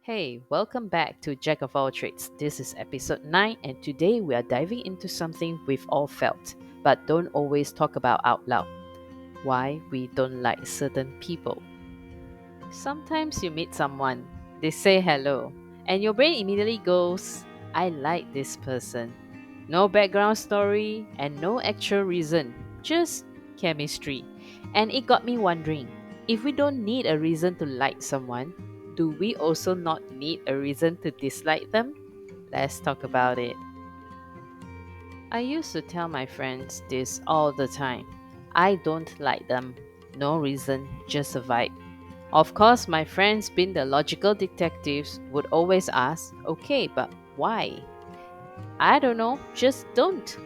Hey, welcome back to JacQ of All Trades. This is episode 9, and today we are diving into something we've all felt, but don't always talk about out loud: why we don't like certain people. Sometimes you meet someone, they say hello, and your brain immediately goes, I like this person. No background story and no actual reason, just chemistry. And it got me wondering, if we don't need a reason to like someone, do we also not need a reason to dislike them? Let's talk about it. I used to tell my friends this all the time. I don't like them. No reason, just a vibe. Of course, my friends, being the logical detectives, would always ask, okay, but why? I don't know, just don't.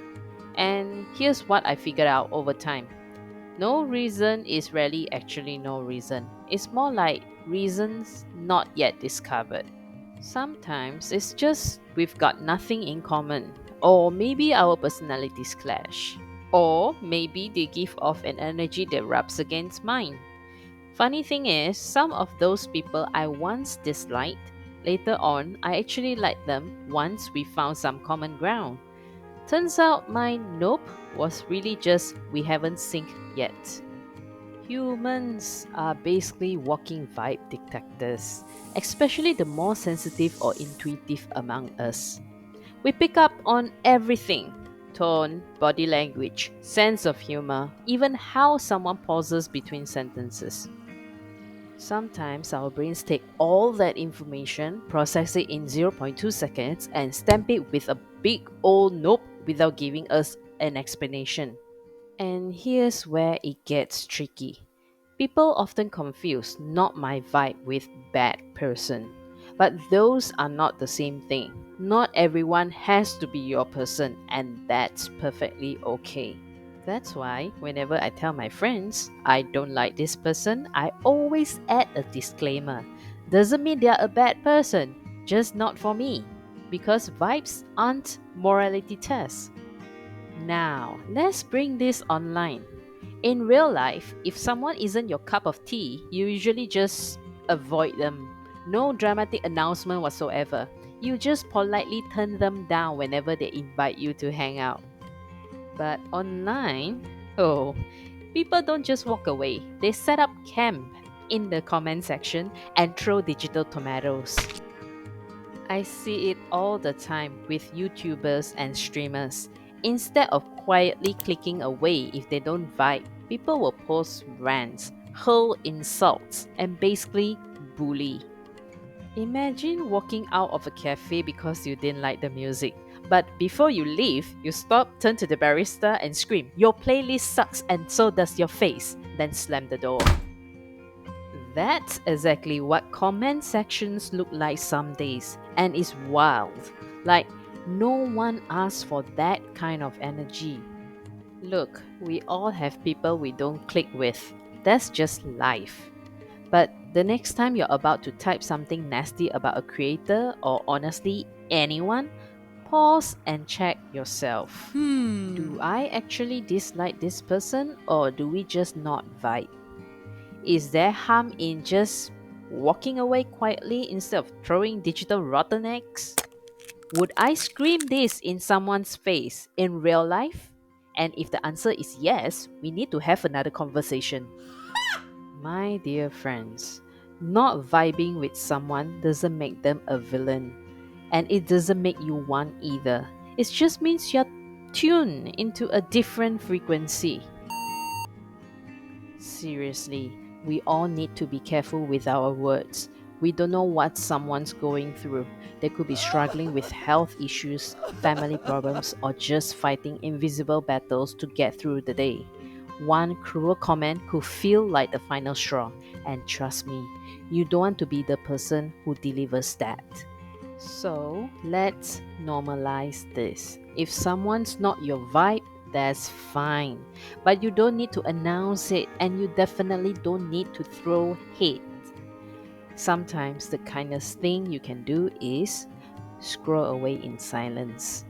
And here's what I figured out over time: no reason is rarely actually no reason. It's more like reasons not yet discovered. Sometimes it's just we've got nothing in common, or maybe our personalities clash, or maybe they give off an energy that rubs against mine. Funny thing is, some of those people I once disliked, later on I actually liked them once we found some common ground. Turns out my nope was really just we haven't synced yet. Humans are basically walking vibe detectors, especially the more sensitive or intuitive among us. We pick up on everything: tone, body language, sense of humor, even how someone pauses between sentences. Sometimes our brains take all that information, process it in zero point 0.2 seconds, and stamp it with a big old nope without giving us an explanation. And here's where it gets tricky. People often confuse not my vibe with bad person. But those are not the same thing. Not everyone has to be your person, and that's perfectly okay. That's why, whenever I tell my friends I don't like this person, I always add a disclaimer. Doesn't mean they're a bad person, just not for me. Because vibes aren't morality tests. Now, let's bring this online. In real life, if someone isn't your cup of tea, you usually just avoid them. No dramatic announcement whatsoever. You just politely turn them down whenever they invite you to hang out. But online, oh, people don't just walk away. They set up camp in the comment section and throw digital tomatoes. I see it all the time with YouTubers and streamers. Instead of quietly clicking away if they don't vibe, people will post rants, hurl insults, and basically bully. Imagine walking out of a cafe because you didn't like the music. But before you leave, you stop, turn to the barista, and scream, your playlist sucks and so does your face, then slam the door. That's exactly what comment sections look like some days, and it's wild. Like, no one asks for that kind of energy. Look, we all have people we don't click with. That's just life. But the next time you're about to type something nasty about a creator or honestly anyone, pause and check yourself. Do I actually dislike this person, or do we just not vibe? Is there harm in just walking away quietly instead of throwing digital rotten eggs? Would I scream this in someone's face in real life? And if the answer is yes, we need to have another conversation. My dear friends, not vibing with someone doesn't make them a villain, and it doesn't make you one either. It just means you're tuned into a different frequency. Seriously, we all need to be careful with our words. We don't know what someone's going through. They could be struggling with health issues, family problems, or just fighting invisible battles to get through the day. One cruel comment could feel like the final straw, and trust me, you don't want to be the person who delivers that. So let's normalize this. If someone's not your vibe, that's fine. But you don't need to announce it, and you definitely don't need to throw hate. Sometimes the kindest thing you can do is scroll away in silence.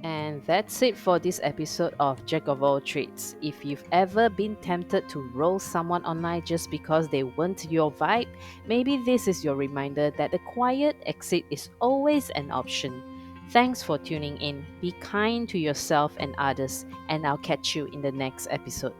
And that's it for this episode of JacQ of All Trades. If you've ever been tempted to roll someone online just because they weren't your vibe, maybe this is your reminder that a quiet exit is always an option. Thanks for tuning in. Be kind to yourself and others, and I'll catch you in the next episode.